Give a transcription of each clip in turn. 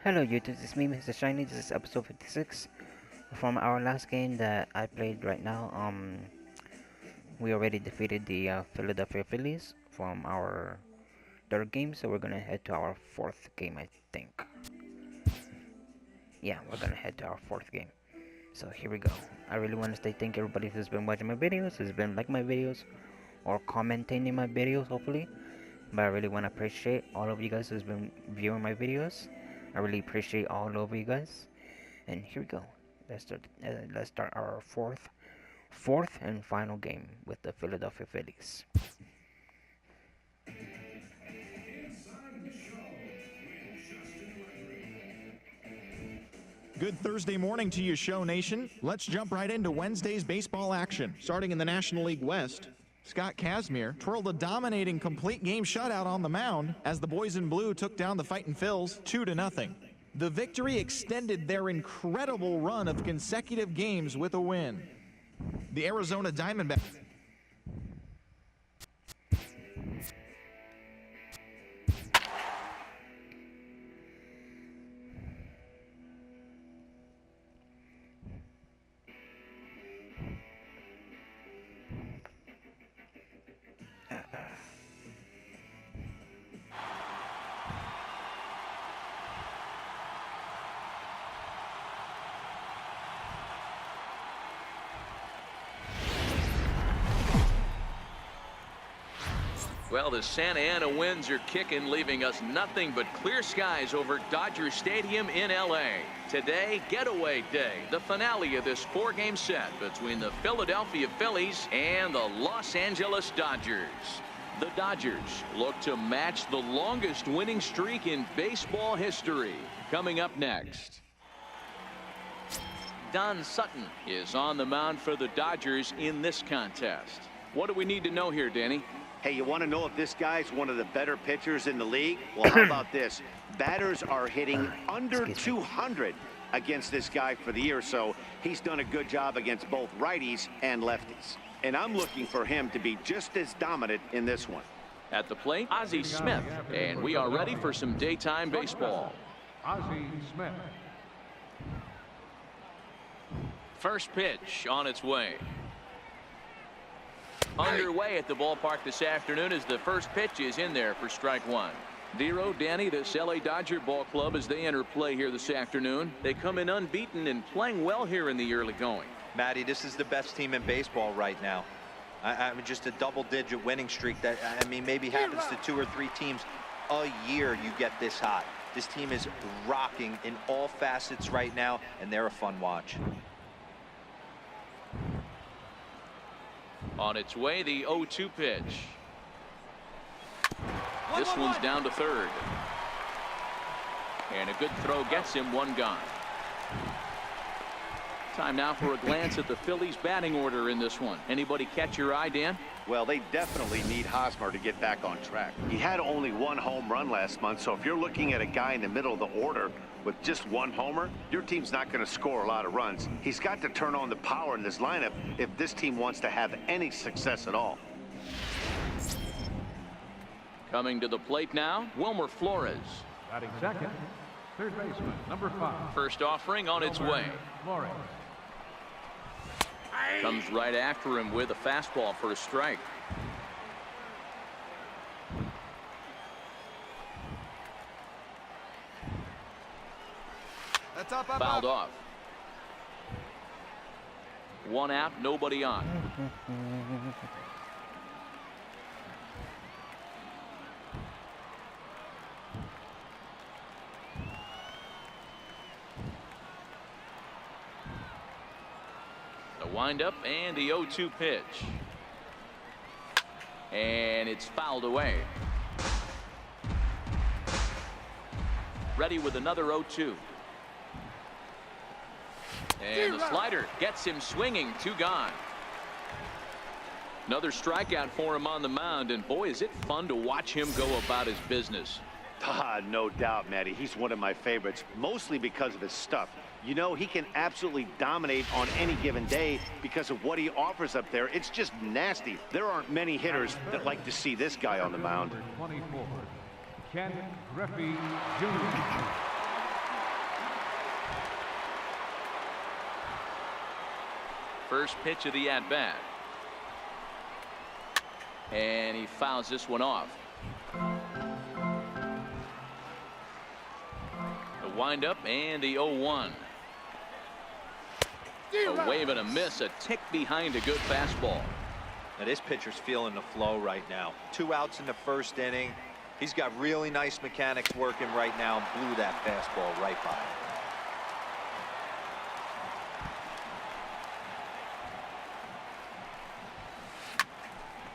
Hello YouTube, this is me, Mr. Shiny. This is episode 56 from our last game that I played right now. We already defeated the Philadelphia Phillies from our third game, so we're gonna head to our fourth game, I think. Yeah, we're gonna head to our fourth game. So here we go. I really want to say thank everybody who's been watching my videos, who's been liking my videos, or commenting in my videos, hopefully. But I really want to appreciate all of you guys who's been viewing my videos. I really appreciate all of you guys. And here we go. Let's start our fourth and final game with the Philadelphia Phillies. Good Thursday morning to you, Show Nation. Let's jump right into Wednesday's baseball action. Starting in the National League West, Scott Kazmir twirled a dominating complete game shutout on the mound as the boys in blue took down the Fightin' Phils 2-0. The victory extended their incredible run of consecutive games with a win. The Arizona Diamondbacks Well, the Santa Ana winds are kicking, leaving us nothing but clear skies over Dodger Stadium in L.A. Today, getaway day, the finale of this four-game set between the Philadelphia Phillies and the Los Angeles Dodgers. The Dodgers look to match the longest winning streak in baseball history. Coming up next, Don Sutton is on the mound for the Dodgers in this contest. What do we need to know here, Danny? Hey, you want to know if this guy's one of the better pitchers in the league? Well, how about this? Batters are hitting under 200 against this guy for the year, so he's done a good job against both righties and lefties. And I'm looking for him to be just as dominant in this one. At the plate, Ozzie Smith, and we are ready for some daytime baseball. Ozzie Smith. First pitch on its way. Underway at the ballpark this afternoon as the first pitch is in there for strike one. Zero, Danny, this LA Dodger ball club as they enter play here this afternoon. They come in unbeaten and playing well here in the early going. Matty, this is the best team in baseball right now. I mean, just a double-digit winning streak that, I mean, maybe happens to 2 or 3 teams a year you get this hot. This team is rocking in all facets right now, and they're a fun watch. On its way, the 0-2 pitch. This one's down to third. And a good throw gets him one gone. Time now for a glance at the Phillies batting order in this one. Anybody catch your eye, Dan? Well, they definitely need Hosmer to get back on track. He had only 1 home run last month, so if you're looking at a guy in the middle of the order with just 1 homer, your team's not going to score a lot of runs. He's got to turn on the power in this lineup if this team wants to have any success at all. Coming to the plate now, Wilmer Flores. Batting second, third baseman, number 5. First offering on its way. Flores. Comes right after him with a fastball for a strike. That's up. Fouled off. 1 out, nobody on. The windup and the 0-2 pitch. And it's fouled away. Ready with another 0-2. And the slider gets him swinging. 2 gone. Another strikeout for him on the mound, and boy, is it fun to watch him go about his business. No doubt, Matty. He's one of my favorites, mostly because of his stuff. You know, he can absolutely dominate on any given day because of what he offers up there. It's just nasty. There aren't many hitters that like to see this guy on the mound. Number 24, Ken Griffey Jr. First pitch of the at-bat. And he fouls this one off. The windup and the 0-1. A wave and a miss, a tick behind a good fastball. Now this pitcher's feeling the flow right now. 2 outs in the first inning. He's got really nice mechanics working right now and blew that fastball right by him.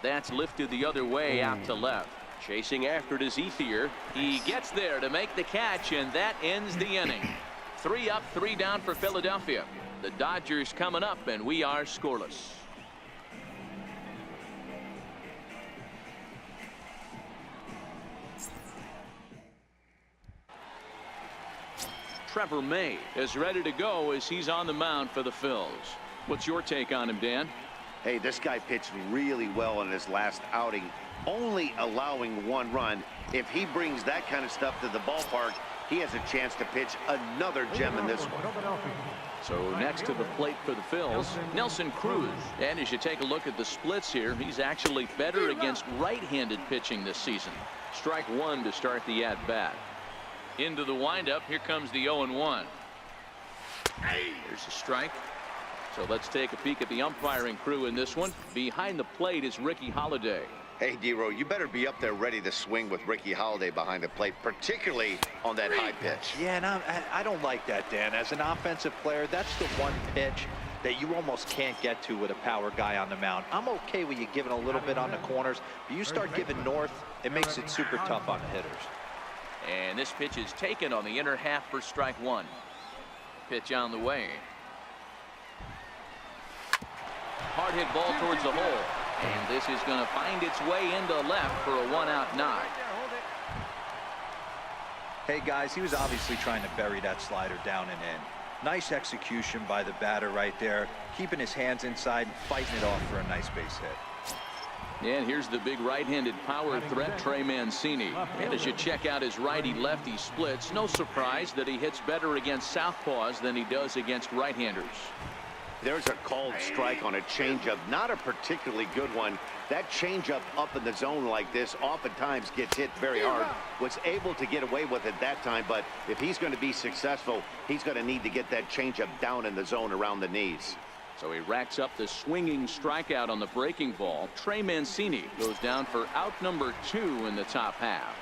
That's lifted the other way out to left. Chasing after it is Ethier. He gets there to make the catch, and that ends the inning. 3 up, 3 down for Philadelphia. The Dodgers coming up, and we are scoreless. Trevor May is ready to go as he's on the mound for the Phils. What's your take on him, Dan? Hey, this guy pitched really well in his last outing, only allowing 1 run. If he brings that kind of stuff to the ballpark, he has a chance to pitch another gem in this one. So next to the plate for the Phils, Nelson Cruz. And as you take a look at the splits here, he's actually better against right-handed pitching this season. Strike 1 to start the at-bat. Into the windup, here comes the 0-1. Here's a strike. So let's take a peek at the umpiring crew in this one. Behind the plate is Ricky Holiday. Hey, D-Row, you better be up there ready to swing with Ricky Holiday behind the plate, particularly on that high pitch. Yeah, and I don't like that, Dan. As an offensive player, that's the one pitch that you almost can't get to with a power guy on the mound. I'm okay with you giving a little bit on the corners, but you start giving north, it makes it super tough on the hitters. And this pitch is taken on the inner half for strike 1. Pitch on the way. Hard hit ball towards the hole. And this is going to find its way into left for a 1-out knock. Hey guys, he was obviously trying to bury that slider down and in. Nice execution by the batter right there, keeping his hands inside and fighting it off for a nice base hit. And here's the big right-handed power threat, Trey Mancini. And as you check out his righty-lefty splits, no surprise that he hits better against southpaws than he does against right-handers. There's a called strike on a changeup, not a particularly good one. That changeup up in the zone like this oftentimes gets hit very hard. Was able to get away with it that time, but if he's going to be successful, he's going to need to get that changeup down in the zone around the knees. So he racks up the swinging strikeout on the breaking ball. Trey Mancini goes down for out number 2 in the top half.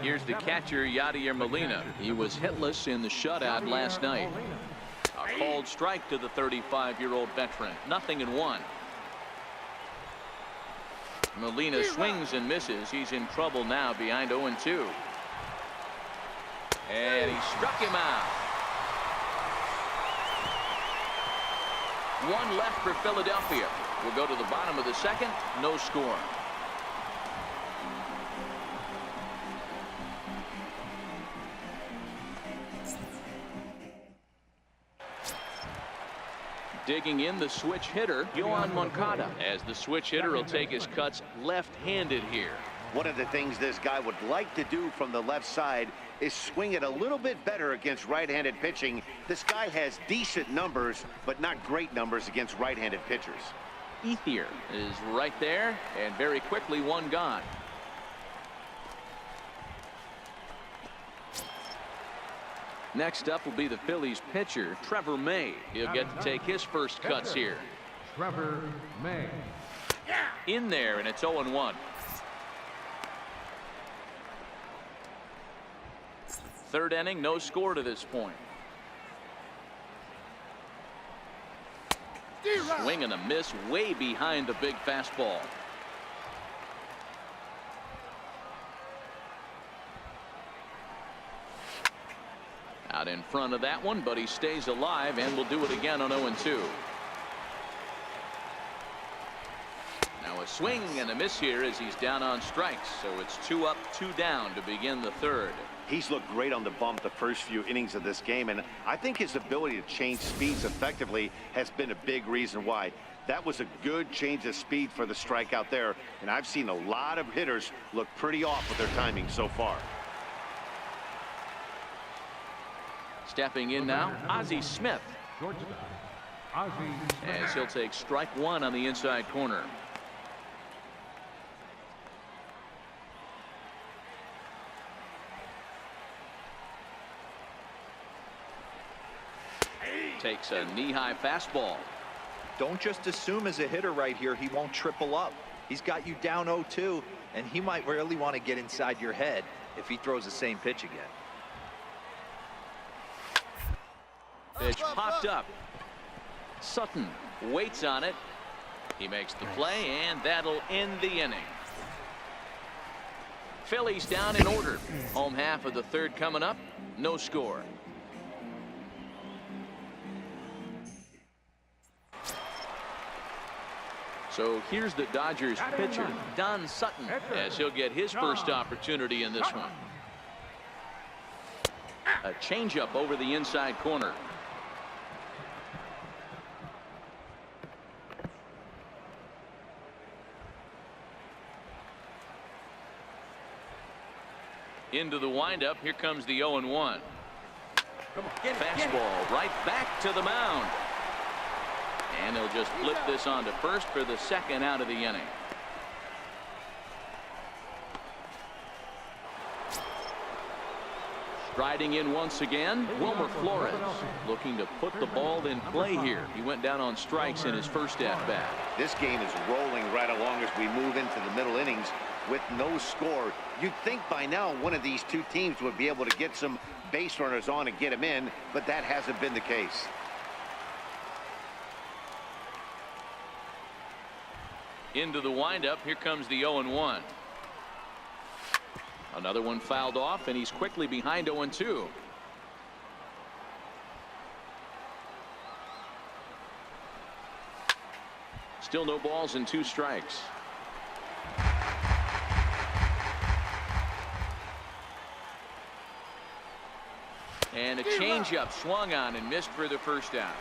Here's the catcher, Yadier Molina. He was hitless in the shutout last night. A called strike to the 35-year-old veteran. 0-1. Molina swings and misses. He's in trouble now behind 0-2. And he struck him out. 1 left for Philadelphia. We'll go to the bottom of the second. No score. Digging in the switch hitter, Yohan Moncada, as the switch hitter will take his cuts left-handed here. One of the things this guy would like to do from the left side is swing it a little bit better against right-handed pitching. This guy has decent numbers, but not great numbers against right-handed pitchers. Ethier is right there, and very quickly 1 gone. Next up will be the Phillies pitcher, Trevor May. He'll get to take his first cuts here. Trevor May. In there, and it's 0-1. Third inning, no score to this point. Swing and a miss way behind the big fastball. Out in front of that one, but he stays alive and will do it again on 0-2. Now a swing and a miss here as he's down on strikes. So it's 2 up, 2 down to begin the third. He's looked great on the bump the first few innings of this game, and I think his ability to change speeds effectively has been a big reason why. That was a good change of speed for the strikeout there, and I've seen a lot of hitters look pretty off with their timing so far. Stepping in now, Ozzie Smith. As he'll take strike one on the inside corner. Takes a knee-high fastball. Don't just assume as a hitter right here he won't triple up. He's got you down 0-2, and he might really want to get inside your head if he throws the same pitch again. Pitch popped up. Sutton waits on it. He makes the play, and that'll end the inning. Phillies down in order. Home half of the third coming up. No score. So here's the Dodgers pitcher, Don Sutton, as he'll get his first opportunity in this one. A changeup over the inside corner. Into the windup. Here comes the 0-1. Fastball right back to the mound. And they'll just flip this on to first for the second out of the inning. Striding in once again, Wilmer Flores, looking to put the ball in play here. He went down on strikes in his first at-bat. This game is rolling right along as we move into the middle innings with no score. You'd think by now one of these two teams would be able to get some base runners on and get them in, but that hasn't been the case. Into the windup. Here comes the 0-1. Another one fouled off, and he's quickly behind 0-2. Still no balls and 2 strikes. And a changeup swung on and missed for the first out.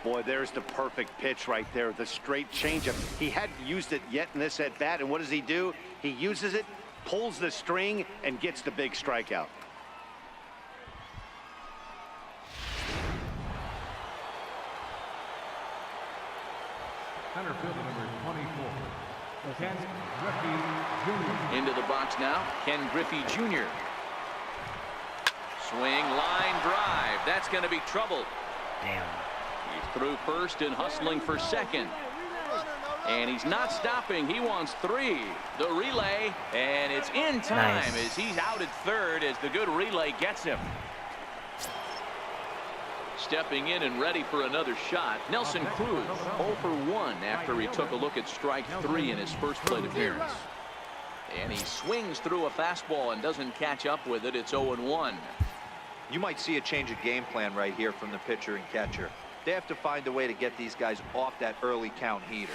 Boy, there's the perfect pitch right there, the straight changeup. He hadn't used it yet in this at bat, and what does he do? He uses it, pulls the string, and gets the big strikeout. Center fielder number 24, Ken Griffey Jr. Into the box now, Ken Griffey Jr. Swing, line drive. That's going to be trouble. Damn. He's through first and hustling for second. And he's not stopping. He wants 3. The relay, and it's in time as he's out at third as the good relay gets him. Stepping in and ready for another shot, Nelson Cruz 0 for 1 after he took a look at strike 3 in his first plate appearance. And he swings through a fastball and doesn't catch up with it. It's 0-1. You might see a change of game plan right here from the pitcher and catcher. They have to find a way to get these guys off that early count heater.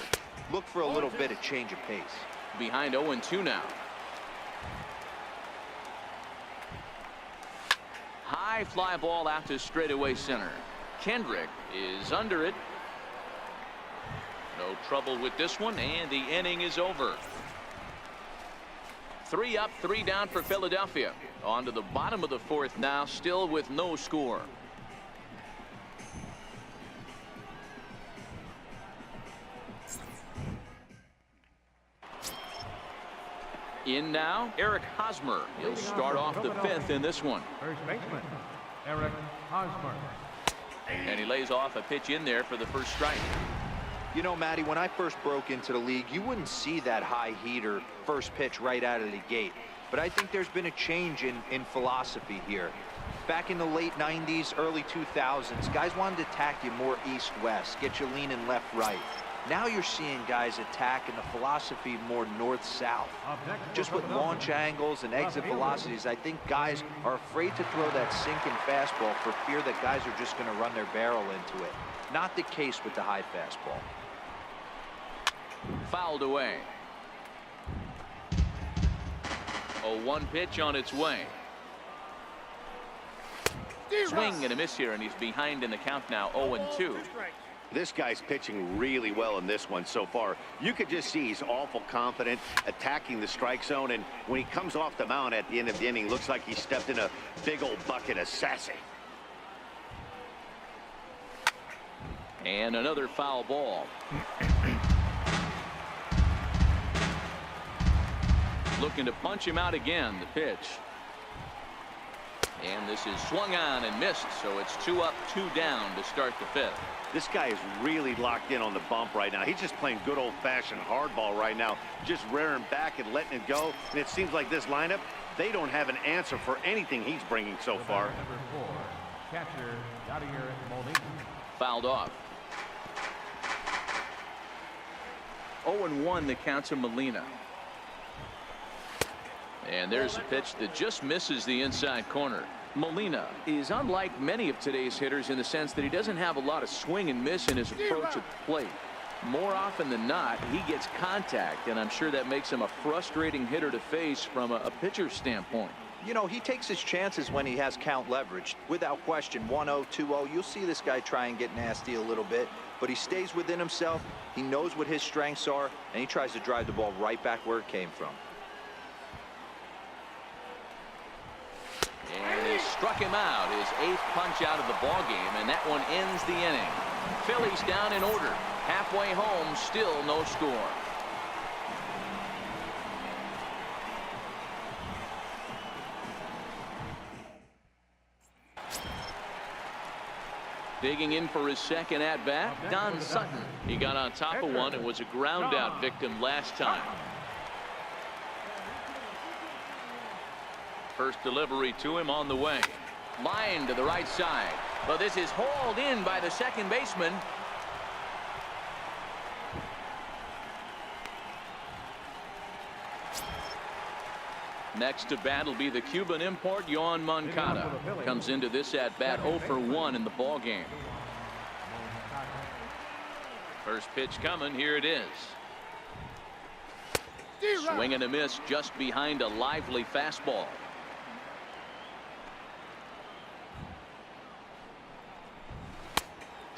Look for a little bit of change of pace. Behind 0-2 now. High fly ball out to straightaway center. Kendrick is under it. No trouble with this one, and the inning is over. 3 up, 3 down for Philadelphia. On to the bottom of the 4th now, still with no score. In now, Eric Hosmer. He'll start off the 5th in this one. First baseman, Eric Hosmer. And he lays off a pitch in there for the first strike. You know, Matty, when I first broke into the league, you wouldn't see that high heater first pitch right out of the gate. But I think there's been a change in philosophy here. Back in the late 90s, early 2000s, guys wanted to attack you more east-west, get you leaning left-right. Now you're seeing guys attack in the philosophy more north-south. Just with launch angles and exit velocities, I think guys are afraid to throw that sinking fastball for fear that guys are just going to run their barrel into it. Not the case with the high fastball. Fouled away. A 1 pitch on its way. Swing and a miss here, and he's behind in the count now, 0-2. This guy's pitching really well in this one so far. You could just see he's awful confident attacking the strike zone, and when he comes off the mound at the end of the inning, looks like he stepped in a big old bucket of sassy. And another foul ball. Looking to punch him out again. The pitch. And this is swung on and missed, so it's 2 up, 2 down to start the 5th. This guy is really locked in on the bump right now. He's just playing good old-fashioned hardball right now, just rearing back and letting it go. And it seems like this lineup, they don't have an answer for anything he's bringing so far. Number 4, catcher Yadier Molina. Fouled off. 0-1 the count to Molina. And there's a pitch that just misses the inside corner. Molina is unlike many of today's hitters in the sense that he doesn't have a lot of swing and miss in his approach at the plate. More often than not, he gets contact, and I'm sure that makes him a frustrating hitter to face from a pitcher's standpoint. You know, he takes his chances when he has count leverage. Without question, 1-0, 2-0, you'll see this guy try and get nasty a little bit, but he stays within himself. He knows what his strengths are, and he tries to drive the ball right back where it came from. And he struck him out, his 8th punch out of the ball game, and that one ends the inning. Phillies down in order. Halfway home, still no score. Digging in for his second at-bat, Don Sutton. He got on top of one and was a ground-out victim last time. First delivery to him on the way. Line to the right side. But this is hauled in by the second baseman. Next to bat will be the Cuban import, Yoan Moncada. Comes into this at-bat 0 for 1 in the ball game. First pitch coming. Here it is. Swing and a miss just behind a lively fastball.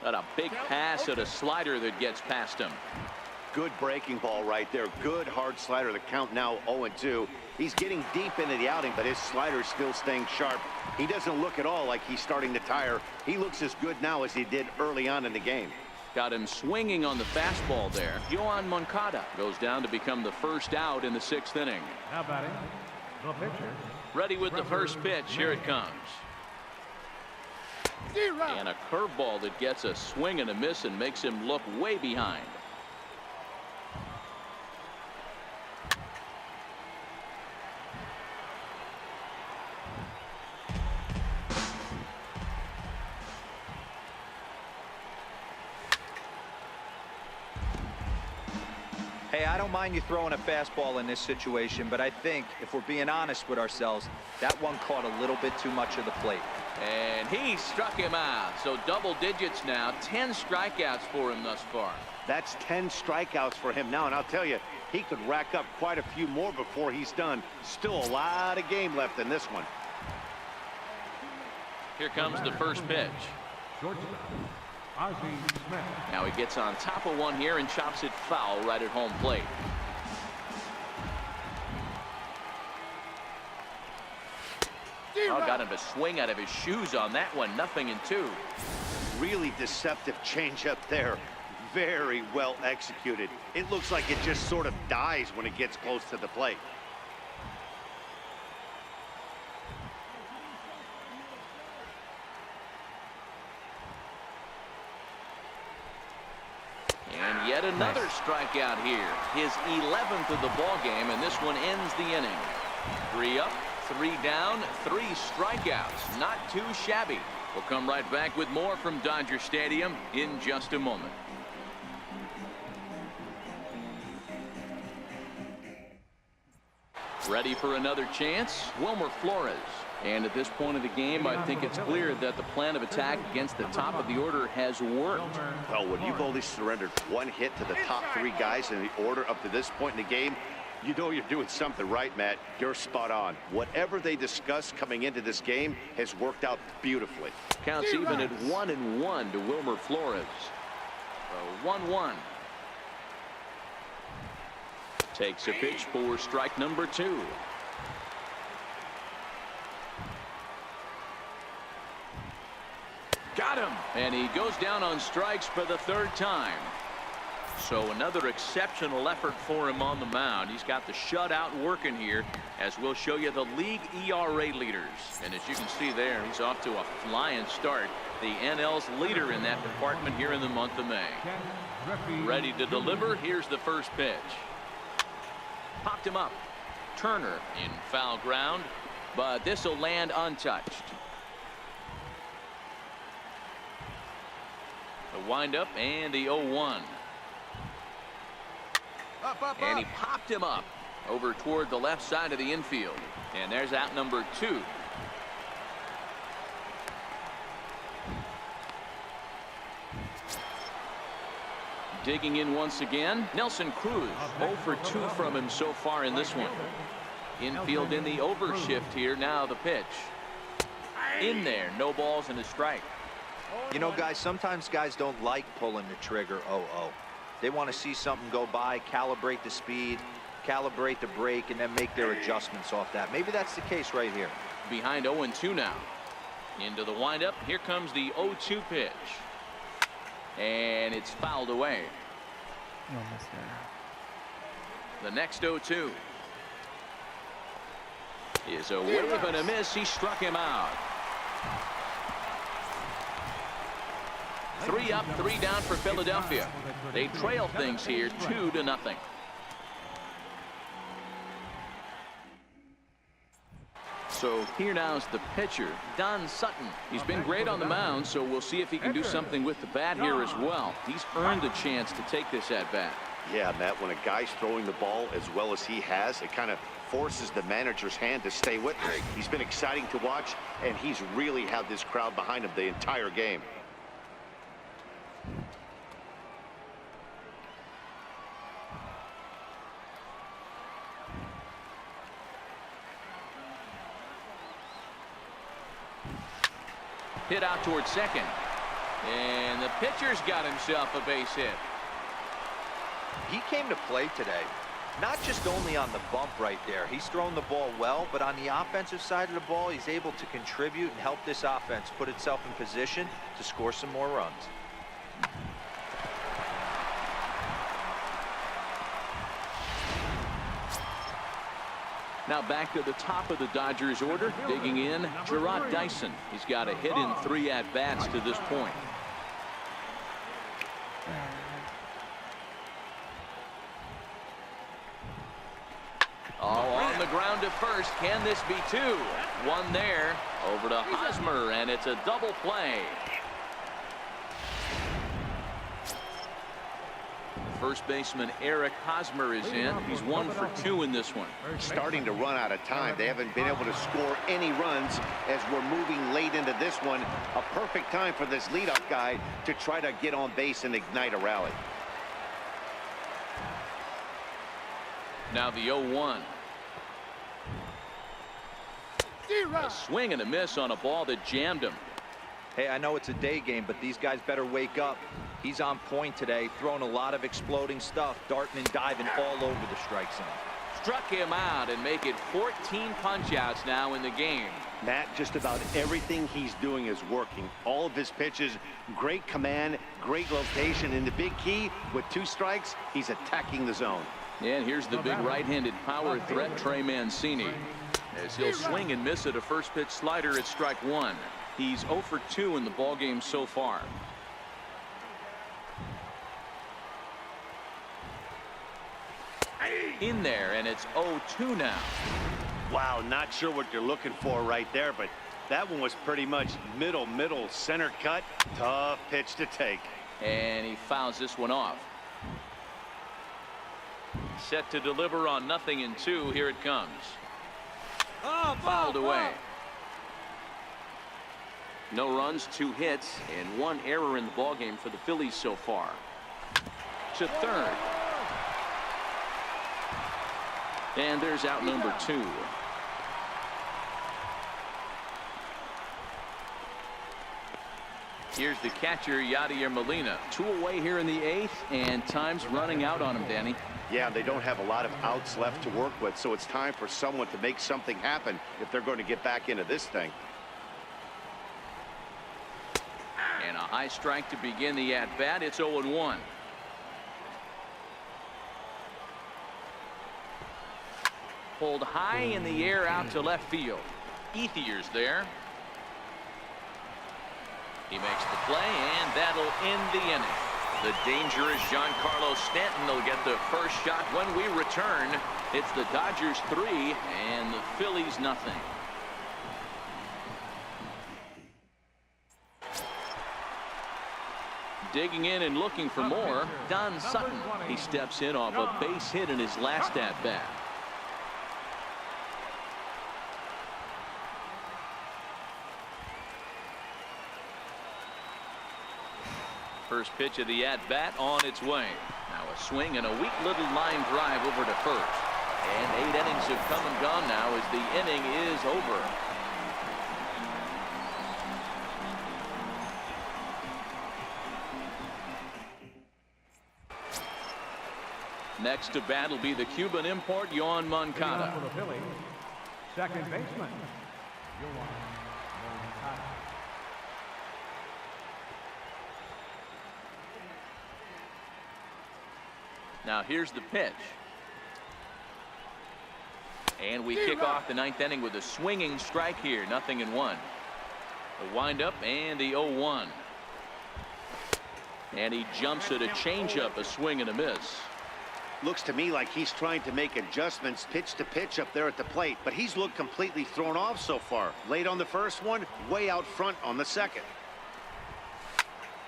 Got a big pass at a slider that gets past him. Good breaking ball right there. Good hard slider. The count now 0-2. He's getting deep into the outing, but his slider's still staying sharp. He doesn't look at all like he's starting to tire. He looks as good now as he did early on in the game. Got him swinging on the fastball there. Yoan Moncada goes down to become the first out in the 6th inning. Now batting, the pitcher. Ready with the first pitch. Here it comes. And a curveball that gets a swing and a miss and makes him look way behind. Hey, I don't mind you throwing a fastball in this situation, but I think if we're being honest with ourselves, that one caught a little bit too much of the plate. And he struck him out. So double digits now. 10 strikeouts for him thus far. That's 10 strikeouts for him now. And I'll tell you, he could rack up quite a few more before he's done. Still a lot of game left in this one. Here comes the first pitch. Shortstop, Ozzie Smith. Now he gets on top of one here and chops it foul right at home plate. Oh, got him to swing out of his shoes on that one. 0-2. Really deceptive changeup there. Very well executed. It looks like it just sort of dies when it gets close to the plate. And yet another strikeout here. His 11th of the ball game, and this one ends the inning. 3 up, 3 down, 3 strikeouts. Not too shabby. We'll come right back with more from Dodger Stadium in just a moment. Ready for another chance? Wilmer Flores. And at this point of the game, I think it's clear that the plan of attack against the top of the order has worked. Well, when you've only surrendered 1 hit to the top 3 guys in the order up to this point in the game, you know you're doing something right, Matt. You're spot on. Whatever they discussed coming into this game has worked out beautifully. Counts even at 1-1 to Wilmer Flores. 1-1. Takes a pitch for strike number 2. Got him. And he goes down on strikes for the third time. So another exceptional effort for him on the mound. He's got the shutout working here, as we'll show you the league ERA leaders. And as you can see there, he's off to a flying start. The NL's leader in that department here in the month of May. Ready to deliver. Here's the first pitch. Popped him up. Turner in foul ground, but this will land untouched. The windup and the 0-1. And he popped him up over toward the left side of the infield. And there's out number 2. Digging in once again, Nelson Cruz. 0 for 2 from him so far in this one. Infield in the overshift here. Now the pitch. In there. No balls and a strike. You know, guys, sometimes guys don't like pulling the trigger 0-0. They want to see something go by, calibrate the speed, calibrate the brake, and then make their adjustments off that. Maybe that's the case right here. Behind 0-2 now. Into the windup. Here comes the 0-2 pitch. And it's fouled away. The next 0-2 is a wave and a miss. He struck him out. 3 up, 3 down for Philadelphia. They trail things here 2-0. So here now is the pitcher, Don Sutton. He's been great on the mound, so we'll see if he can do something with the bat here as well. He's earned the chance to take this at bat. Yeah, Matt, when a guy's throwing the ball as well as he has, it kind of forces the manager's hand to stay with him. He's been exciting to watch, and he's really had this crowd behind him the entire game. Hit out towards second. And the pitcher's got himself a base hit. He came to play today, not just only on the bump right there. He's thrown the ball well, but on the offensive side of the ball, he's able to contribute and help this offense put itself in position to score some more runs. Now back to the top of the Dodgers order. Digging in, Gerard Dyson. He's got a hit in 3 at-bats to this point. Oh, on the ground to first. Can this be 2? 1 there. Over to Hosmer, and it's a double play. First baseman Eric Hosmer is in. He's 1 for 2 in this one. Starting to run out of time. They haven't been able to score any runs as we're moving late into this one. A perfect time for this leadoff guy to try to get on base and ignite a rally. Now the 0-1. A swing and a miss on a ball that jammed him. Hey, I know it's a day game, but these guys better wake up. He's on point today, throwing a lot of exploding stuff, darting and diving all over the strike zone. Struck him out and make it 14 punch-outs now in the game. Matt, just about everything he's doing is working. All of his pitches, great command, great location, and the big key, with 2 strikes, he's attacking the zone. And here's the big right-handed power threat, Trey Mancini. As he'll swing and miss at a first pitch slider at strike 1. He's 0 for 2 in the ballgame so far. In there, and it's 0-2 now. Wow, not sure what you're looking for right there, but that one was pretty much middle, center cut. Tough pitch to take. And he fouls this one off. Set to deliver on 0-2. Here it comes. Fouled away. No runs, 2 hits, and 1 error in the ballgame for the Phillies so far. To third. And there's out number 2. Here's the catcher, Yadier Molina. 2 away here in the 8th, and time's running out on him, Danny. Yeah, they don't have a lot of outs left to work with, so it's time for someone to make something happen if they're going to get back into this thing. And a high strike to begin the at-bat. It's 0-1. Pulled high in the air out to left field. Ethier's there. He makes the play, and that'll end the inning. The dangerous Giancarlo Stanton will get the first shot when we return. It's the Dodgers 3 and the Phillies nothing. Digging in and looking for more, Don Sutton. He steps in off a base hit in his last at-bat. First pitch of the at-bat on its way. Now a swing and a weak little line drive over to first. And 8 innings have come and gone now as the inning is over. Next to bat will be the Cuban import, Yoan Moncada. For the Phillies, second baseman, Yoan Moncada. Now here's the pitch. And we kick off the 9th inning with a swinging strike here. 0-1. The windup and the 0-1. And he jumps at a changeup, a swing and a miss. Looks to me like he's trying to make adjustments pitch to pitch up there at the plate, but he's looked completely thrown off so far. Late on the first one, way out front on the second.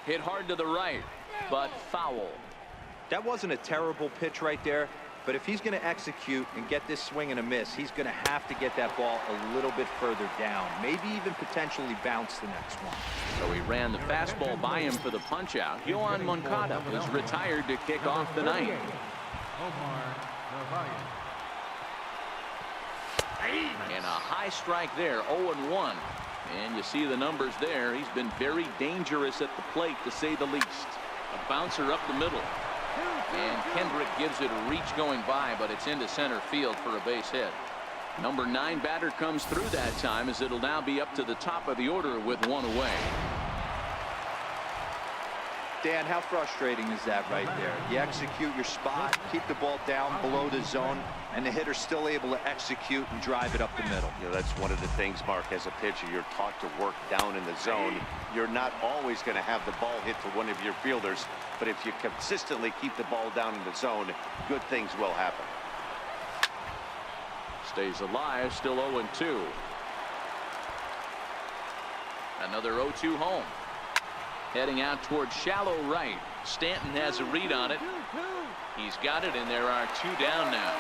Hit hard to the right, but foul. That wasn't a terrible pitch right there, but if he's going to execute and get this swing and a miss, he's going to have to get that ball a little bit further down, maybe even potentially bounce the next one. So he ran the fastball by him for the punch out. Yoan Moncada is retired to kick off the 9th. And a high strike there, 0-1. And you see the numbers there. He's been very dangerous at the plate, to say the least. A bouncer up the middle. And Kendrick gives it a reach going by, but it's into center field for a base hit. Number 9 batter comes through that time, as it'll now be up to the top of the order with 1 away. Dan, how frustrating is that right there? You execute your spot, keep the ball down below the zone, and the hitter's still able to execute and drive it up the middle. You know, that's one of the things, Mark, as a pitcher, you're taught to work down in the zone. You're not always going to have the ball hit to one of your fielders, but if you consistently keep the ball down in the zone, good things will happen. Stays alive, still 0-2. Another 0-2 home. Heading out towards shallow right. Stanton has a read on it. He's got it, and there are 2 down now.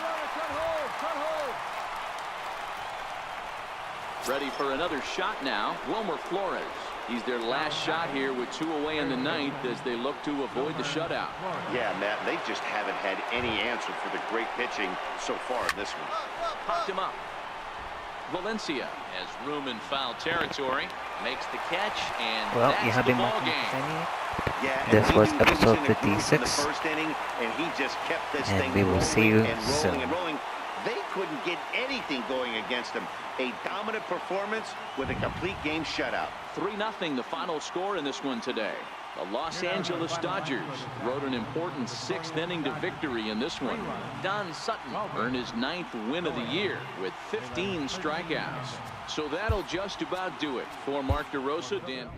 Ready for another shot now. Wilmer Flores. He's their last shot here with 2 away in the 9th as they look to avoid the shutout. Yeah, Matt, they just haven't had any answer for the great pitching so far in this one. Popped him up. Valencia has room in foul territory. Makes the catch, and Well, that's you have the been ball watching game. Yeah, This and was he knew he episode in a groove from 56. the first inning, and he just kept this And thing we will rolling see you and rolling soon. and rolling. They couldn't get anything going against him. A dominant performance with a complete game shutout. 3-0 the final score in this one today. The Los Angeles Dodgers rode an important 6th inning to victory in this one. Don Sutton earned his 9th win of the year with 15 strikeouts. So that'll just about do it for Mark DeRosa. Dan.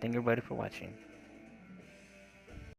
Thank everybody for watching.